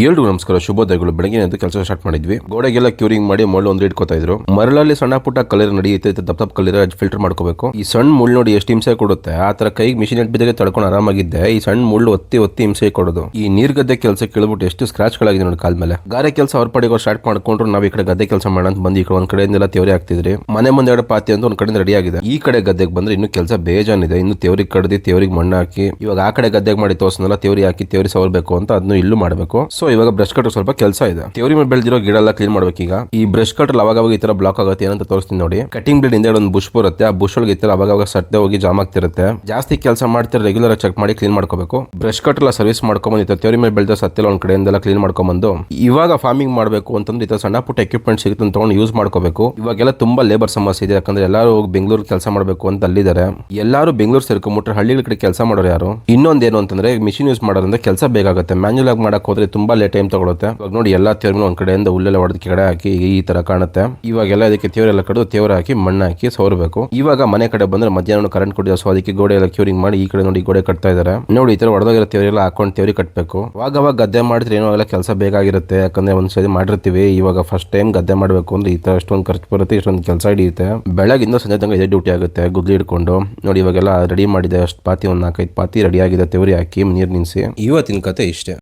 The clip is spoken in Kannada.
ಎಲ್ರಿಗೂ ನಮಸ್ಕಾರ, ಶುಭೋದಯಗಳು. ಬೆಳಗ್ಗೆ ಎದ್ದು ಕೆಲಸ ಸ್ಟಾರ್ಟ್ ಮಾಡಿದ್ವಿ. ಗೋಡೆಗೆಲ್ಲ ಕ್ಯೂರಿಂಗ್ ಮಾಡಿ ಮರಳು ಒಂದು ಇಟ್ಕೋತಾ ಇದ್ರು. ಮರಳಲ್ಲಿ ಸಣ್ಣ ಪುಟ್ಟ ಕಲರ್ ನಡೆಯುತ್ತೆ, ದಪ್ಪ ಕಲರ್ ಫಿಲ್ಟರ್ ಮಾಡ್ಕೋಬೇಕು. ಈ ಸಣ್ಣ ಮುಳ್ಳು ನೋಡಿ ಎಷ್ಟು ಹಿಂಸೆ ಕೊಡುತ್ತೆ. ಆ ತರ ಕೈಗೆ ಮಿಷಿನ್ ಇಟ್ಬಿದ್ದಾಗ ತಡ್ಕೊಂಡು ಆರಾಮಾಗಿದ್ದೆ. ಈ ಸಣ್ಣ ಮುಳ್ಳು ಒತ್ತಿ ಒತ್ತಿ ಹಿಂಸೆ ಕೊಡೋದು. ಈ ನೀರ್ ಗದ್ದೆ ಕೆಲಸ ಕೇಳ್ಬಿಟ್ಟು ಎಷ್ಟು ಸ್ಕ್ರಾಚ್ ಗಳಾಗಿದೆ ನೋಡಿ ಕಾಲ್ ಮೇಲೆ. ಗಾರೆ ಕೆಲಸ ಅವ್ರ ಪಾಡಿಗೆ ಸ್ಟಾರ್ಟ್ ಮಾಡ್ಕೊಂಡ್ರು ನಾವ್ ಈ ಕಡೆ ಗದ್ದೆ ಕೆಲಸ ಮಾಡೋಣ ಅಂತ ಬಂದು ಈ ಕಡೆ ಒಂದ್ ಕಡೆಯಿಂದೆಲ್ಲ ತೇವರಿ ಆಗ್ತಿದ್ರಿ. ಮನೆ ಮುಂದೆ ಎರಡು ಪಾತಿ ಅಂತ ಒಂದ್ ಕಡೆಯಿಂದ ರೆಡಿ ಆಗಿದೆ. ಈ ಕಡೆ ಗದ್ದೆಗೆ ಬಂದ್ರೆ ಇನ್ನು ಕೆಲಸ ಬೇಜಾನಿದೆ. ಇನ್ನು ತೇವರಿಗೆ ಕಡ್ದಿ ತೇವರಿಗೆ ಮಣ್ಣು ಹಾಕಿ, ಇವಾಗ ಆ ಕಡೆ ಗದ್ದೆಗೆ ಮಾಡಿ ತೋರ್ಸನೆಲ್ಲ ತೇವರಿ ಹಾಕಿ ತೇವರಿ ಸವರ್ಬೇಕು ಅಂತ ಅದನ್ನು ಇಲ್ಲೂ ಮಾಡಬೇಕು. ಸೊ ಇವಾಗ ಬ್ರಷ್ ಕಟರ್ ಸ್ವಲ್ಪ ಕೆಲಸ ಇದೆ. ತೇವರಿ ಮೇಲೆ ಬೆಳೆದಿರೋ ಗಿಡ ಎಲ್ಲ ಕ್ಲೀನ್ ಮಾಡ್ಬೇಕೀಗ. ಈ ಬ್ರಷ್ ಕಟರ್ ಅವಾಗ ಈ ತರ ಬ್ಲಾಕ್ ಆಗುತ್ತೆ ಏನಂತ ತೋರಿಸ್ತೀನಿ ನೋಡಿ. ಕಟಿಂಗ್ ಬ್ಲೇಡ್ ಇಂದ ಒಂದು ಬುಷ್ ಬರುತ್ತೆ. ಆ ಬುಷ್ ಒಳಗೆ ಇತರ ಅವಾಗ ಸಟ್ಟೆ ಹೋಗಿ ಜಾಮ್ ಆಗ್ತಿರುತ್ತೆ. ಜಾಸ್ತಿ ಕೆಲಸ ಮಾಡ್ತಾರೆ, ರೆಗ್ಯುಲರ್ ಚೆಕ್ ಮಾಡಿ ಕ್ಲೀನ್ ಮಾಡ್ಕೋಬೇಕು. ಬ್ರಷ್ ಕಟರ್ ಎಲ್ಲ ಸರ್ವಿಸ್ ಮಾಡ್ಕೊಂಡ್ಬಂದು ತೇವರಿ ಮೇಲೆ ಬೆಳೆದ ಸತ್ತೆಲ್ಲ ಒಂದ್ ಕಡೆಯಿಂದೆಲ್ಲ ಕ್ಲೀನ್ ಮಾಡ್ಕೊಂಡ್ಬಂದು ಇವಾಗ ಫಾರ್ಮಿಂಗ್ ಮಾಡಬೇಕು ಅಂತಂದ್ರೆ ಈ ಸಣ್ಣ ಪುಟ್ಟ ಎಕ್ವಿಪ್ಮೆಂಟ್ ಸಿಗುತ್ತೆ ಅಂತ ತಗೊಂಡು ಯೂಸ್ ಮಾಡ್ಕೋಬೇಕು. ಇವಾಗೆಲ್ಲ ತುಂಬಾ ಲೇಬರ್ ಸಮಸ್ಯೆ ಇದೆ. ಯಾಕಂದ್ರೆ ಎಲ್ಲರೂ ಬೆಂಗಳೂರು ಕೆಲಸ ಮಾಡಬೇಕು ಅಂತ ಅಲ್ಲಿದ್ದಾರೆ. ಎಲ್ಲರೂ ಬೆಂಗಳೂರು ಸೇರ್ಕೊಂಡ್ಬಿಟ್ರೆ ಹಳ್ಳಿಗಳ ಕಡೆ ಕೆಲಸ ಮಾಡೋರು ಯಾರು? ಇನ್ನೊಂದೇನು ಅಂತಂದ್ರೆ ಮಿಷಿನ್ ಯೂಸ್ ಮಾಡೋದ್ರಿಂದ ಕೆಲಸ ಬೇಕಾಗುತ್ತೆ. ಮ್ಯಾನ್ಯುಯಲ್ ಆಗಿ ಮಾಡಕ್ ಹೋದ್ರೆ ತುಂಬಾ ಲೇಟ್ ಟೈಮ್ ತಗೊಳುತ್ತೆ. ಇವಾಗ ನೋಡಿ ಎಲ್ಲಾ ತೇವರಿ ಒಂದ್ ಕಡೆಯಿಂದ ಹುಲ್ಲೆಲ್ಲ ಹೊಡೆದ ಕೆಳಗಡೆ ಹಾಕಿ ಈ ತರ ಕಾಣುತ್ತೆ. ಇವಾಗೆಲ್ಲ ಇದಕ್ಕೆ ತೇವರಿ ಎಲ್ಲ ಕಡಿದು ತೇವರ ಹಾಕಿ ಮಣ್ಣು ಹಾಕಿ ಸವರಬೇಕು. ಇವಾಗ ಮನೆ ಕಡೆ ಬಂದ್ರೆ ಮಧ್ಯಾಹ್ನ ಕರೆಂಟ್ ಕೊಟ್ಟಿದೆ. ಸೊ ಅದಕ್ಕೆ ಗೋಡೆ ಎಲ್ಲ ಕ್ಯೂರಿಂಗ್ ಮಾಡಿ ಈ ಕಡೆ ನೋಡಿ ಗೋಡೆ ಕಟ್ತಾ ಇದಾರೆ. ನೋಡಿ ಈ ತರ ಹೊಡೆದೋಗಿರೋ ತೇವರಿ ಎಲ್ಲ ಹಾಕೊಂಡು ತೇವರಿ ಕಟ್ಟಬೇಕು. ಅವಾಗ ಗದ್ದೆ ಮಾಡಿದ್ರೆ ಏನೋ ಎಲ್ಲ ಕೆಲಸ ಬೇಕಾಗಿರುತ್ತೆ. ಯಾಕಂದ್ರೆ ಒಂದ್ಸರಿ ಮಾಡಿರ್ತೀವಿ. ಇವಾಗ ಫಸ್ಟ್ ಟೈಮ್ ಗದ್ದೆ ಮಾಡಬೇಕು ಅಂದ್ರೆ ಈ ತರ ಅಷ್ಟೊಂದು ಖರ್ಚು ಬರುತ್ತೆ, ಇಷ್ಟೊಂದು ಕೆಲಸ ಹಿಡಿಯುತ್ತೆ. ಬೆಳಗಿಂದ ಸಂಜೆ ತನಕ ಇದೇ ಡ್ಯೂಟಿ ಆಗುತ್ತೆ ಗುದ್ಲಿ ಹಿಡ್ಕೊಂಡು. ನೋಡಿ ಇವಾಗೆಲ್ಲ ರೆಡಿ ಮಾಡಿದೆ. ಅಷ್ಟು ಪಾತಿ ಒಂದು 4-5 ಪಾತಿ ರೆಡಿ ಆಗಿದೆ. ತೇವರಿ ಹಾಕಿ ನೀರು ನಿನ್ಸಿ. ಇವತ್ತಿನ ಕತೆ ಇಷ್ಟೇ.